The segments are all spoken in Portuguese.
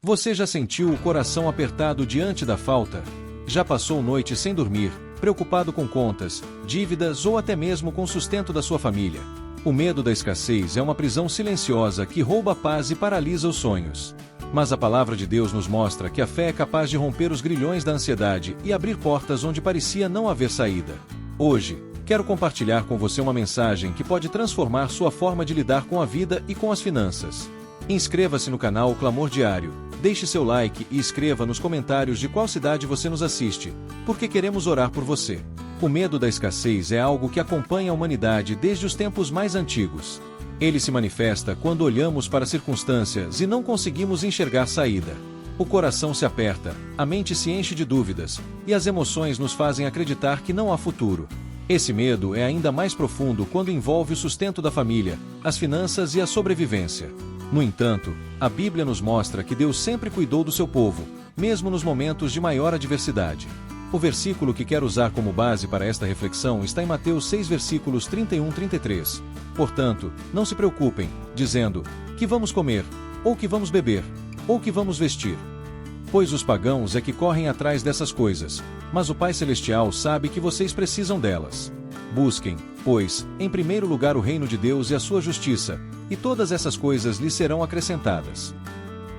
Você já sentiu o coração apertado diante da falta? Já passou noite sem dormir, preocupado com contas, dívidas ou até mesmo com o sustento da sua família? O medo da escassez é uma prisão silenciosa que rouba a paz e paralisa os sonhos. Mas a palavra de Deus nos mostra que a fé é capaz de romper os grilhões da ansiedade e abrir portas onde parecia não haver saída. Hoje, quero compartilhar com você uma mensagem que pode transformar sua forma de lidar com a vida e com as finanças. Inscreva-se no canal Clamor Diário, deixe seu like e escreva nos comentários de qual cidade você nos assiste, porque queremos orar por você. O medo da escassez é algo que acompanha a humanidade desde os tempos mais antigos. Ele se manifesta quando olhamos para circunstâncias e não conseguimos enxergar saída. O coração se aperta, a mente se enche de dúvidas, e as emoções nos fazem acreditar que não há futuro. Esse medo é ainda mais profundo quando envolve o sustento da família, as finanças e a sobrevivência. No entanto, a Bíblia nos mostra que Deus sempre cuidou do seu povo, mesmo nos momentos de maior adversidade. O versículo que quero usar como base para esta reflexão está em Mateus 6, versículos 31 e 33. Portanto, não se preocupem, dizendo, que vamos comer, ou que vamos beber, ou que vamos vestir. Pois os pagãos é que correm atrás dessas coisas, mas o Pai Celestial sabe que vocês precisam delas. Busquem, pois, em primeiro lugar o reino de Deus e a sua justiça, e todas essas coisas lhes serão acrescentadas.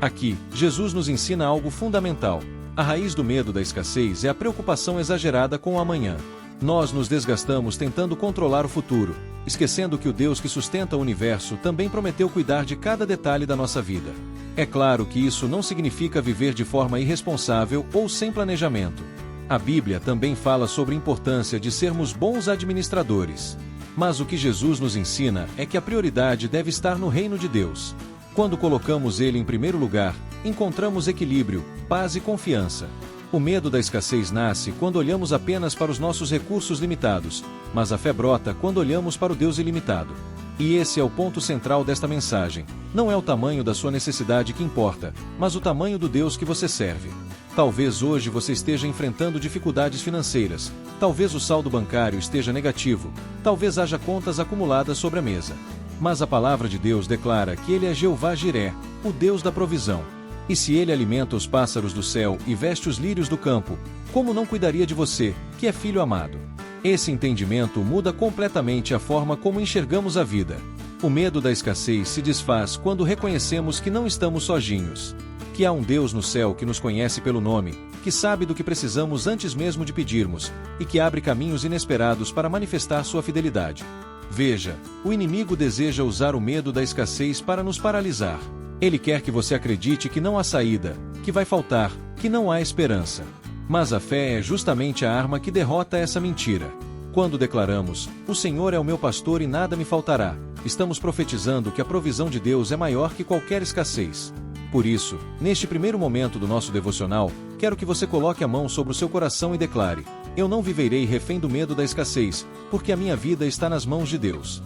Aqui, Jesus nos ensina algo fundamental. A raiz do medo da escassez é a preocupação exagerada com o amanhã. Nós nos desgastamos tentando controlar o futuro, esquecendo que o Deus que sustenta o universo também prometeu cuidar de cada detalhe da nossa vida. É claro que isso não significa viver de forma irresponsável ou sem planejamento. A Bíblia também fala sobre a importância de sermos bons administradores. Mas o que Jesus nos ensina é que a prioridade deve estar no reino de Deus. Quando colocamos ele em primeiro lugar, encontramos equilíbrio, paz e confiança. O medo da escassez nasce quando olhamos apenas para os nossos recursos limitados, mas a fé brota quando olhamos para o Deus ilimitado. E esse é o ponto central desta mensagem. Não é o tamanho da sua necessidade que importa, mas o tamanho do Deus que você serve. Talvez hoje você esteja enfrentando dificuldades financeiras, talvez o saldo bancário esteja negativo, talvez haja contas acumuladas sobre a mesa. Mas a palavra de Deus declara que Ele é Jeová Jiré, o Deus da provisão. E se Ele alimenta os pássaros do céu e veste os lírios do campo, como não cuidaria de você, que é filho amado? Esse entendimento muda completamente a forma como enxergamos a vida. O medo da escassez se desfaz quando reconhecemos que não estamos sozinhos. Que há um Deus no céu que nos conhece pelo nome, que sabe do que precisamos antes mesmo de pedirmos, e que abre caminhos inesperados para manifestar sua fidelidade. Veja, o inimigo deseja usar o medo da escassez para nos paralisar. Ele quer que você acredite que não há saída, que vai faltar, que não há esperança. Mas a fé é justamente a arma que derrota essa mentira. Quando declaramos, o Senhor é o meu pastor e nada me faltará, estamos profetizando que a provisão de Deus é maior que qualquer escassez. Por isso, neste primeiro momento do nosso devocional, quero que você coloque a mão sobre o seu coração e declare: eu não viverei refém do medo da escassez, porque a minha vida está nas mãos de Deus.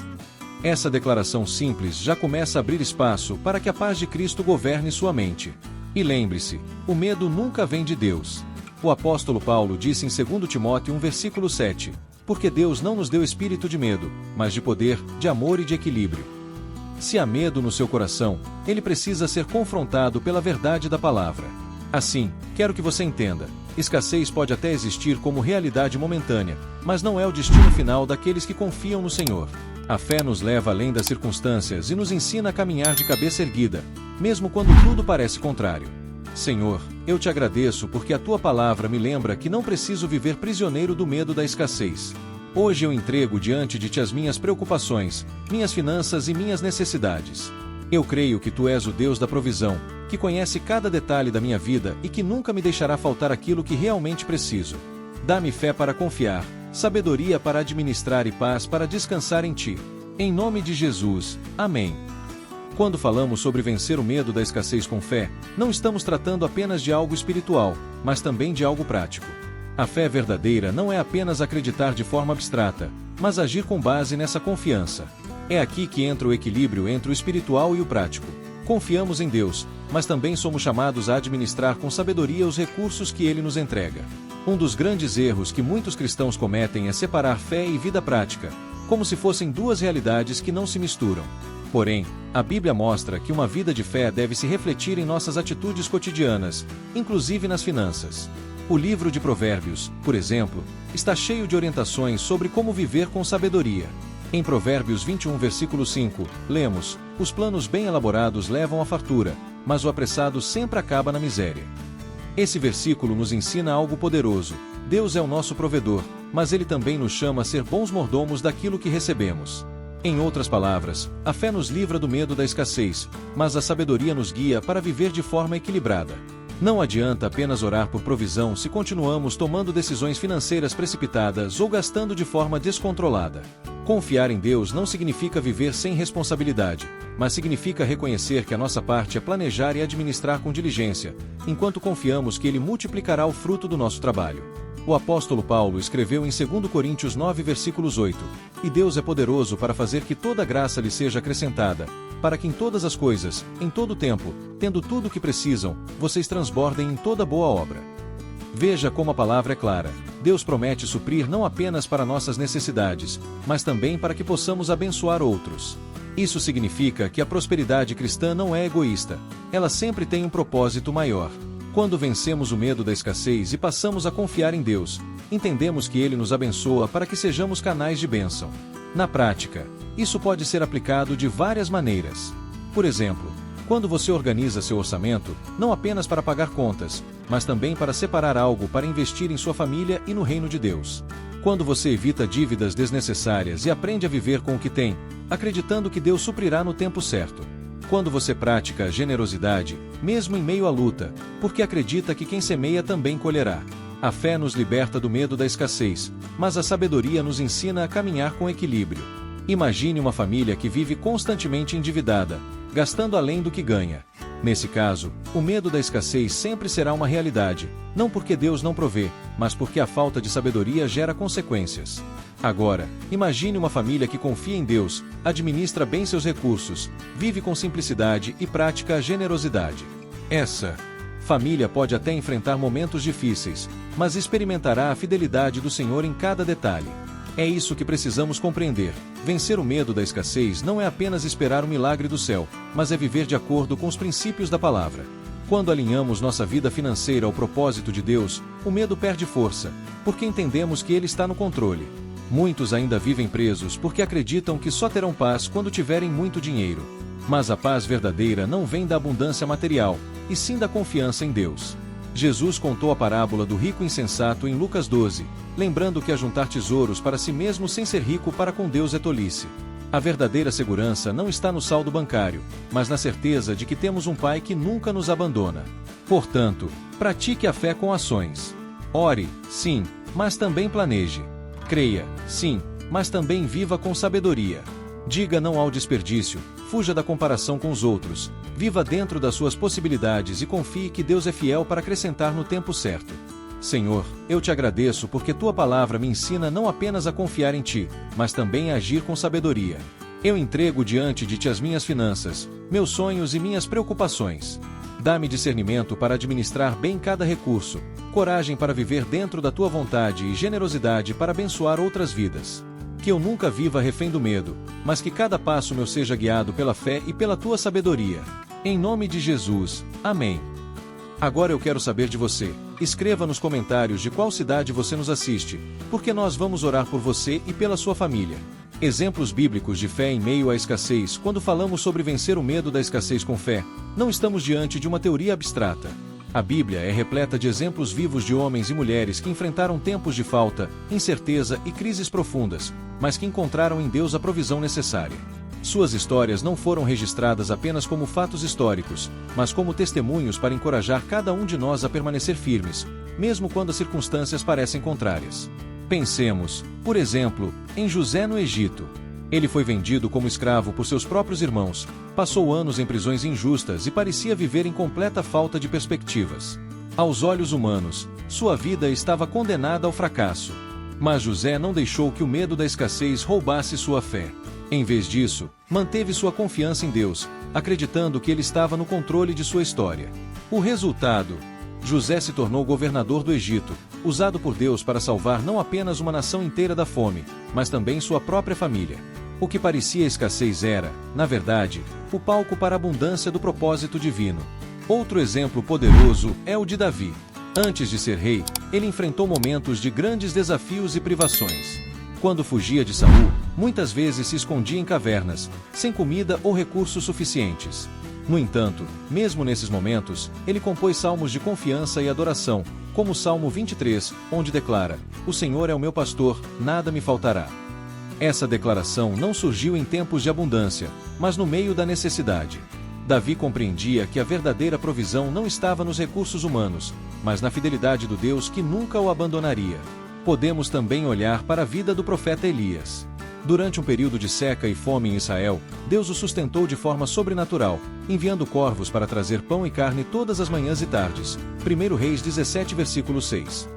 Essa declaração simples já começa a abrir espaço para que a paz de Cristo governe sua mente. E lembre-se, o medo nunca vem de Deus. O apóstolo Paulo disse em 2 Timóteo 1, versículo 7, porque Deus não nos deu espírito de medo, mas de poder, de amor e de equilíbrio. Se há medo no seu coração, ele precisa ser confrontado pela verdade da palavra. Assim, quero que você entenda, escassez pode até existir como realidade momentânea, mas não é o destino final daqueles que confiam no Senhor. A fé nos leva além das circunstâncias e nos ensina a caminhar de cabeça erguida, mesmo quando tudo parece contrário. Senhor, eu te agradeço porque a tua palavra me lembra que não preciso viver prisioneiro do medo da escassez. Hoje eu entrego diante de ti as minhas preocupações, minhas finanças e minhas necessidades. Eu creio que tu és o Deus da provisão, que conhece cada detalhe da minha vida e que nunca me deixará faltar aquilo que realmente preciso. Dá-me fé para confiar, sabedoria para administrar e paz para descansar em ti. Em nome de Jesus, amém. Quando falamos sobre vencer o medo da escassez com fé, não estamos tratando apenas de algo espiritual, mas também de algo prático. A fé verdadeira não é apenas acreditar de forma abstrata, mas agir com base nessa confiança. É aqui que entra o equilíbrio entre o espiritual e o prático. Confiamos em Deus, mas também somos chamados a administrar com sabedoria os recursos que Ele nos entrega. Um dos grandes erros que muitos cristãos cometem é separar fé e vida prática, como se fossem duas realidades que não se misturam. Porém, a Bíblia mostra que uma vida de fé deve se refletir em nossas atitudes cotidianas, inclusive nas finanças. O livro de Provérbios, por exemplo, está cheio de orientações sobre como viver com sabedoria. Em Provérbios 21, versículo 5, lemos: "Os planos bem elaborados levam à fartura, mas o apressado sempre acaba na miséria." Esse versículo nos ensina algo poderoso. Deus é o nosso provedor, mas Ele também nos chama a ser bons mordomos daquilo que recebemos. Em outras palavras, a fé nos livra do medo da escassez, mas a sabedoria nos guia para viver de forma equilibrada. Não adianta apenas orar por provisão se continuamos tomando decisões financeiras precipitadas ou gastando de forma descontrolada. Confiar em Deus não significa viver sem responsabilidade, mas significa reconhecer que a nossa parte é planejar e administrar com diligência, enquanto confiamos que Ele multiplicará o fruto do nosso trabalho. O apóstolo Paulo escreveu em 2 Coríntios 9, versículos 8, "E Deus é poderoso para fazer que toda a graça lhe seja acrescentada, para que em todas as coisas, em todo o tempo, tendo tudo o que precisam, vocês transbordem em toda boa obra." Veja como a palavra é clara. Deus promete suprir não apenas para nossas necessidades, mas também para que possamos abençoar outros. Isso significa que a prosperidade cristã não é egoísta. Ela sempre tem um propósito maior. Quando vencemos o medo da escassez e passamos a confiar em Deus, entendemos que Ele nos abençoa para que sejamos canais de bênção. Na prática, isso pode ser aplicado de várias maneiras. Por exemplo, quando você organiza seu orçamento, não apenas para pagar contas, mas também para separar algo para investir em sua família e no reino de Deus. Quando você evita dívidas desnecessárias e aprende a viver com o que tem, acreditando que Deus suprirá no tempo certo. Quando você pratica a generosidade, mesmo em meio à luta, porque acredita que quem semeia também colherá. A fé nos liberta do medo da escassez, mas a sabedoria nos ensina a caminhar com equilíbrio. Imagine uma família que vive constantemente endividada, gastando além do que ganha. Nesse caso, o medo da escassez sempre será uma realidade, não porque Deus não provê, mas porque a falta de sabedoria gera consequências. Agora, imagine uma família que confia em Deus, administra bem seus recursos, vive com simplicidade e pratica a generosidade. Essa família pode até enfrentar momentos difíceis, mas experimentará a fidelidade do Senhor em cada detalhe. É isso que precisamos compreender. Vencer o medo da escassez não é apenas esperar um milagre do céu, mas é viver de acordo com os princípios da palavra. Quando alinhamos nossa vida financeira ao propósito de Deus, o medo perde força, porque entendemos que Ele está no controle. Muitos ainda vivem presos porque acreditam que só terão paz quando tiverem muito dinheiro. Mas a paz verdadeira não vem da abundância material, e sim da confiança em Deus. Jesus contou a parábola do rico insensato em Lucas 12, lembrando que ajuntar tesouros para si mesmo sem ser rico para com Deus é tolice. A verdadeira segurança não está no saldo bancário, mas na certeza de que temos um Pai que nunca nos abandona. Portanto, pratique a fé com ações. Ore, sim, mas também planeje. Creia, sim, mas também viva com sabedoria. Diga não ao desperdício, fuja da comparação com os outros, viva dentro das suas possibilidades e confie que Deus é fiel para acrescentar no tempo certo. Senhor, eu te agradeço porque tua palavra me ensina não apenas a confiar em ti, mas também a agir com sabedoria. Eu entrego diante de ti as minhas finanças, meus sonhos e minhas preocupações. Dá-me discernimento para administrar bem cada recurso, coragem para viver dentro da tua vontade e generosidade para abençoar outras vidas. Que eu nunca viva refém do medo, mas que cada passo meu seja guiado pela fé e pela tua sabedoria. Em nome de Jesus, amém. Agora eu quero saber de você. Escreva nos comentários de qual cidade você nos assiste, porque nós vamos orar por você e pela sua família. Exemplos bíblicos de fé em meio à escassez. Quando falamos sobre vencer o medo da escassez com fé, não estamos diante de uma teoria abstrata. A Bíblia é repleta de exemplos vivos de homens e mulheres que enfrentaram tempos de falta, incerteza e crises profundas, mas que encontraram em Deus a provisão necessária. Suas histórias não foram registradas apenas como fatos históricos, mas como testemunhos para encorajar cada um de nós a permanecer firmes, mesmo quando as circunstâncias parecem contrárias. Pensemos, por exemplo, em José no Egito. Ele foi vendido como escravo por seus próprios irmãos, passou anos em prisões injustas e parecia viver em completa falta de perspectivas. Aos olhos humanos, sua vida estava condenada ao fracasso. Mas José não deixou que o medo da escassez roubasse sua fé. Em vez disso, manteve sua confiança em Deus, acreditando que Ele estava no controle de sua história. O resultado: José se tornou governador do Egito, usado por Deus para salvar não apenas uma nação inteira da fome, mas também sua própria família. O que parecia escassez era, na verdade, o palco para a abundância do propósito divino. Outro exemplo poderoso é o de Davi. Antes de ser rei, ele enfrentou momentos de grandes desafios e privações. Quando fugia de Saul, muitas vezes se escondia em cavernas, sem comida ou recursos suficientes. No entanto, mesmo nesses momentos, ele compôs salmos de confiança e adoração, como o Salmo 23, onde declara: "O Senhor é o meu pastor, nada me faltará." Essa declaração não surgiu em tempos de abundância, mas no meio da necessidade. Davi compreendia que a verdadeira provisão não estava nos recursos humanos, mas na fidelidade do Deus que nunca o abandonaria. Podemos também olhar para a vida do profeta Elias. Durante um período de seca e fome em Israel, Deus o sustentou de forma sobrenatural, enviando corvos para trazer pão e carne todas as manhãs e tardes. 1 Reis 17, versículo 6.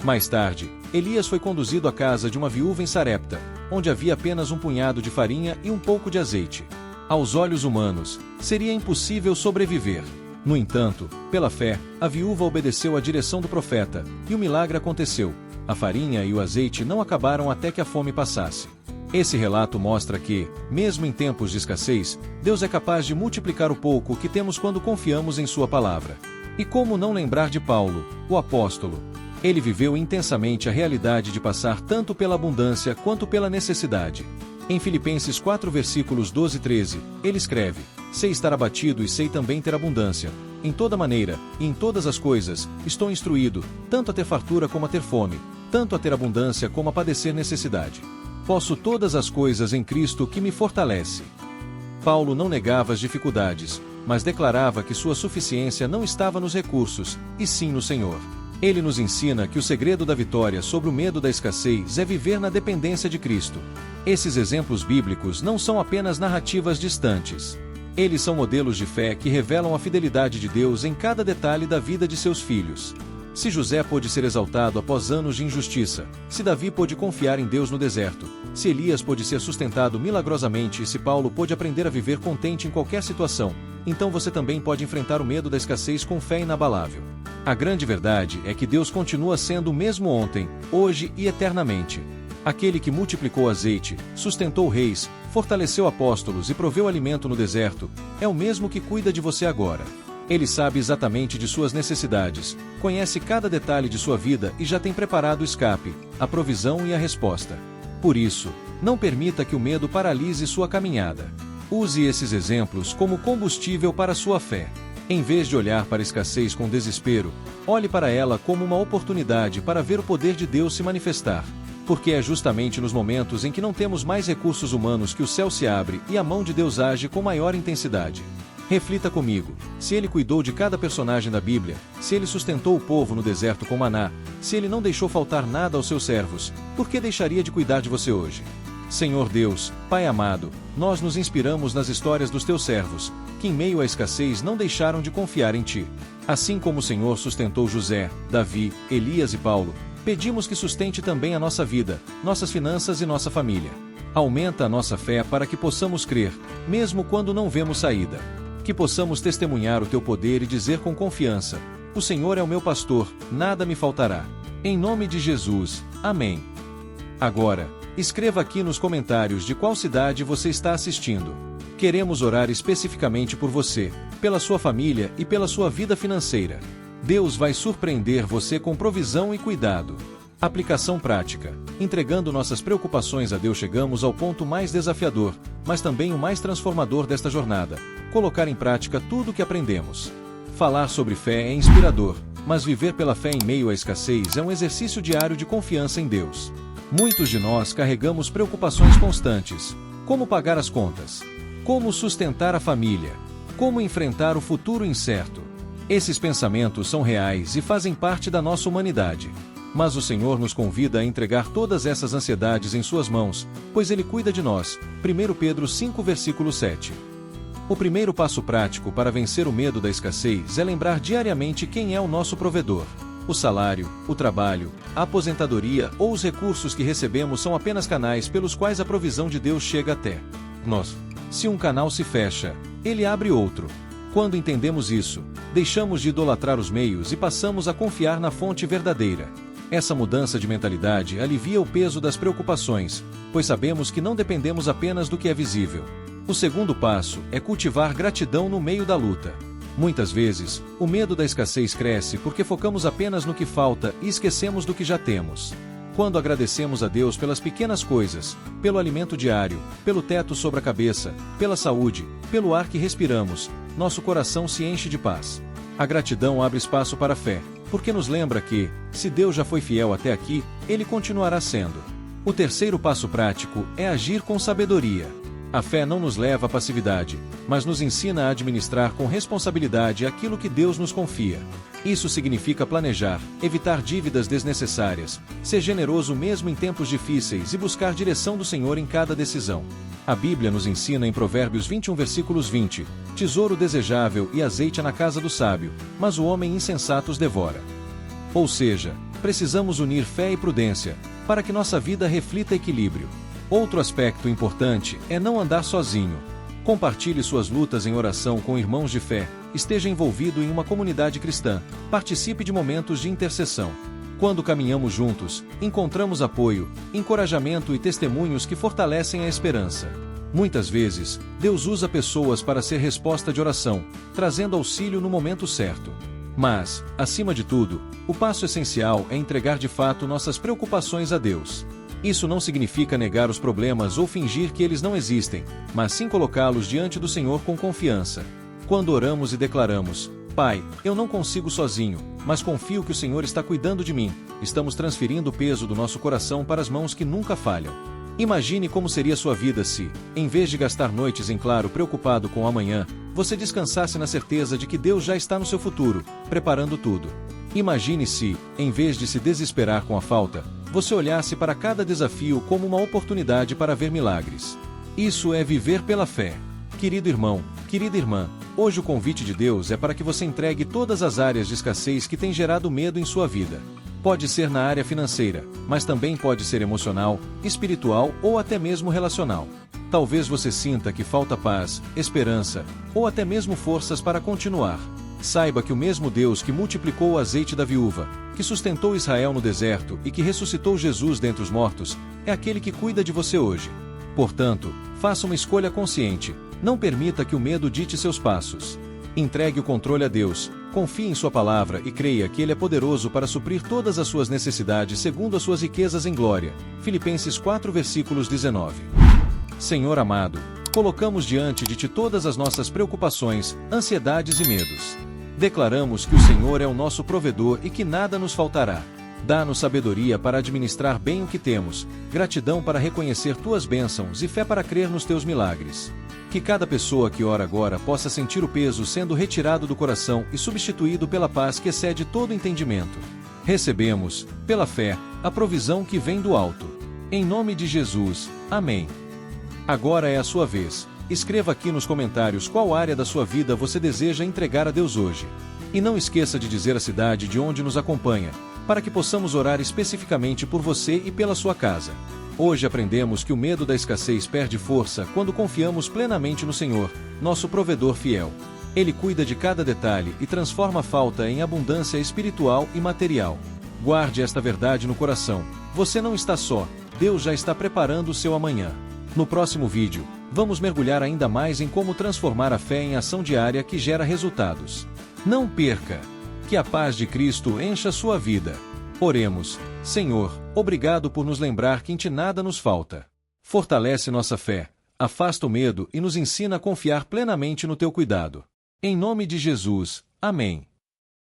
Mais tarde, Elias foi conduzido à casa de uma viúva em Sarepta, onde havia apenas um punhado de farinha e um pouco de azeite. Aos olhos humanos, seria impossível sobreviver. No entanto, pela fé, a viúva obedeceu à direção do profeta, e o milagre aconteceu. A farinha e o azeite não acabaram até que a fome passasse. Esse relato mostra que, mesmo em tempos de escassez, Deus é capaz de multiplicar o pouco que temos quando confiamos em Sua palavra. E como não lembrar de Paulo, o apóstolo? Ele viveu intensamente a realidade de passar tanto pela abundância quanto pela necessidade. Em Filipenses 4 versículos 12 e 13, ele escreve: "Sei estar abatido e sei também ter abundância. Em toda maneira, e em todas as coisas, estou instruído, tanto a ter fartura como a ter fome, tanto a ter abundância como a padecer necessidade. Posso todas as coisas em Cristo que me fortalece." Paulo não negava as dificuldades, mas declarava que sua suficiência não estava nos recursos, e sim no Senhor. Ele nos ensina que o segredo da vitória sobre o medo da escassez é viver na dependência de Cristo. Esses exemplos bíblicos não são apenas narrativas distantes. Eles são modelos de fé que revelam a fidelidade de Deus em cada detalhe da vida de seus filhos. Se José pôde ser exaltado após anos de injustiça, se Davi pôde confiar em Deus no deserto, se Elias pôde ser sustentado milagrosamente e se Paulo pôde aprender a viver contente em qualquer situação, então você também pode enfrentar o medo da escassez com fé inabalável. A grande verdade é que Deus continua sendo o mesmo ontem, hoje e eternamente. Aquele que multiplicou azeite, sustentou reis, fortaleceu apóstolos e proveu alimento no deserto, é o mesmo que cuida de você agora. Ele sabe exatamente de suas necessidades, conhece cada detalhe de sua vida e já tem preparado o escape, a provisão e a resposta. Por isso, não permita que o medo paralise sua caminhada. Use esses exemplos como combustível para sua fé. Em vez de olhar para a escassez com desespero, olhe para ela como uma oportunidade para ver o poder de Deus se manifestar. Porque é justamente nos momentos em que não temos mais recursos humanos que o céu se abre e a mão de Deus age com maior intensidade. Reflita comigo: se ele cuidou de cada personagem da Bíblia, se ele sustentou o povo no deserto com maná, se ele não deixou faltar nada aos seus servos, por que deixaria de cuidar de você hoje? Senhor Deus, Pai amado, nós nos inspiramos nas histórias dos teus servos, que em meio à escassez não deixaram de confiar em ti. Assim como o Senhor sustentou José, Davi, Elias e Paulo, pedimos que sustente também a nossa vida, nossas finanças e nossa família. Aumenta a nossa fé para que possamos crer, mesmo quando não vemos saída. Que possamos testemunhar o teu poder e dizer com confiança: "O Senhor é o meu pastor, nada me faltará." Em nome de Jesus, amém. Agora, escreva aqui nos comentários de qual cidade você está assistindo. Queremos orar especificamente por você, pela sua família e pela sua vida financeira. Deus vai surpreender você com provisão e cuidado. Aplicação prática. Entregando nossas preocupações a Deus, chegamos ao ponto mais desafiador, mas também o mais transformador desta jornada: colocar em prática tudo o que aprendemos. Falar sobre fé é inspirador, mas viver pela fé em meio à escassez é um exercício diário de confiança em Deus. Muitos de nós carregamos preocupações constantes: como pagar as contas, como sustentar a família, como enfrentar o futuro incerto. Esses pensamentos são reais e fazem parte da nossa humanidade. Mas o Senhor nos convida a entregar todas essas ansiedades em suas mãos, pois Ele cuida de nós. 1 Pedro 5 versículo 7. O primeiro passo prático para vencer o medo da escassez é lembrar diariamente quem é o nosso provedor. O salário, o trabalho, a aposentadoria ou os recursos que recebemos são apenas canais pelos quais a provisão de Deus chega até nós. Se um canal se fecha, Ele abre outro. Quando entendemos isso, deixamos de idolatrar os meios e passamos a confiar na fonte verdadeira. Essa mudança de mentalidade alivia o peso das preocupações, pois sabemos que não dependemos apenas do que é visível. O segundo passo é cultivar gratidão no meio da luta. Muitas vezes, o medo da escassez cresce porque focamos apenas no que falta e esquecemos do que já temos. Quando agradecemos a Deus pelas pequenas coisas, pelo alimento diário, pelo teto sobre a cabeça, pela saúde, pelo ar que respiramos, nosso coração se enche de paz. A gratidão abre espaço para a fé, porque nos lembra que, se Deus já foi fiel até aqui, Ele continuará sendo. O terceiro passo prático é agir com sabedoria. A fé não nos leva à passividade, mas nos ensina a administrar com responsabilidade aquilo que Deus nos confia. Isso significa planejar, evitar dívidas desnecessárias, ser generoso mesmo em tempos difíceis e buscar direção do Senhor em cada decisão. A Bíblia nos ensina em Provérbios 21 versículos 20, tesouro desejável e azeite na casa do sábio, mas o homem insensato os devora. Ou seja, precisamos unir fé e prudência, para que nossa vida reflita equilíbrio. Outro aspecto importante é não andar sozinho. Compartilhe suas lutas em oração com irmãos de fé, esteja envolvido em uma comunidade cristã, participe de momentos de intercessão. Quando caminhamos juntos, encontramos apoio, encorajamento e testemunhos que fortalecem a esperança. Muitas vezes, Deus usa pessoas para ser resposta de oração, trazendo auxílio no momento certo. Mas, acima de tudo, o passo essencial é entregar de fato nossas preocupações a Deus. Isso não significa negar os problemas ou fingir que eles não existem, mas sim colocá-los diante do Senhor com confiança. Quando oramos e declaramos, Pai, eu não consigo sozinho, mas confio que o Senhor está cuidando de mim, estamos transferindo o peso do nosso coração para as mãos que nunca falham. Imagine como seria sua vida se, em vez de gastar noites em claro preocupado com o amanhã, você descansasse na certeza de que Deus já está no seu futuro, preparando tudo. Imagine se, em vez de se desesperar com a falta, você olhasse para cada desafio como uma oportunidade para ver milagres. Isso é viver pela fé. Querido irmão, querida irmã, hoje o convite de Deus é para que você entregue todas as áreas de escassez que têm gerado medo em sua vida. Pode ser na área financeira, mas também pode ser emocional, espiritual ou até mesmo relacional. Talvez você sinta que falta paz, esperança, ou até mesmo forças para continuar. Saiba que o mesmo Deus que multiplicou o azeite da viúva, que sustentou Israel no deserto e que ressuscitou Jesus dentre os mortos, é aquele que cuida de você hoje. Portanto, faça uma escolha consciente, não permita que o medo dite seus passos. Entregue o controle a Deus, confie em sua palavra e creia que Ele é poderoso para suprir todas as suas necessidades segundo as suas riquezas em glória. Filipenses 4 versículos 19. Senhor amado, colocamos diante de Ti todas as nossas preocupações, ansiedades e medos. Declaramos que o Senhor é o nosso provedor e que nada nos faltará. Dá-nos sabedoria para administrar bem o que temos, gratidão para reconhecer Tuas bênçãos e fé para crer nos Teus milagres. Que cada pessoa que ora agora possa sentir o peso sendo retirado do coração e substituído pela paz que excede todo entendimento. Recebemos, pela fé, a provisão que vem do alto. Em nome de Jesus, amém. Agora é a sua vez. Escreva aqui nos comentários qual área da sua vida você deseja entregar a Deus hoje. E não esqueça de dizer a cidade de onde nos acompanha, para que possamos orar especificamente por você e pela sua casa. Hoje aprendemos que o medo da escassez perde força quando confiamos plenamente no Senhor, nosso provedor fiel. Ele cuida de cada detalhe e transforma a falta em abundância espiritual e material. Guarde esta verdade no coração. Você não está só, Deus já está preparando o seu amanhã. No próximo vídeo, vamos mergulhar ainda mais em como transformar a fé em ação diária que gera resultados. Não perca! Que a paz de Cristo encha sua vida. Oremos. Senhor, obrigado por nos lembrar que em Ti nada nos falta. Fortalece nossa fé, afasta o medo e nos ensina a confiar plenamente no Teu cuidado. Em nome de Jesus, amém.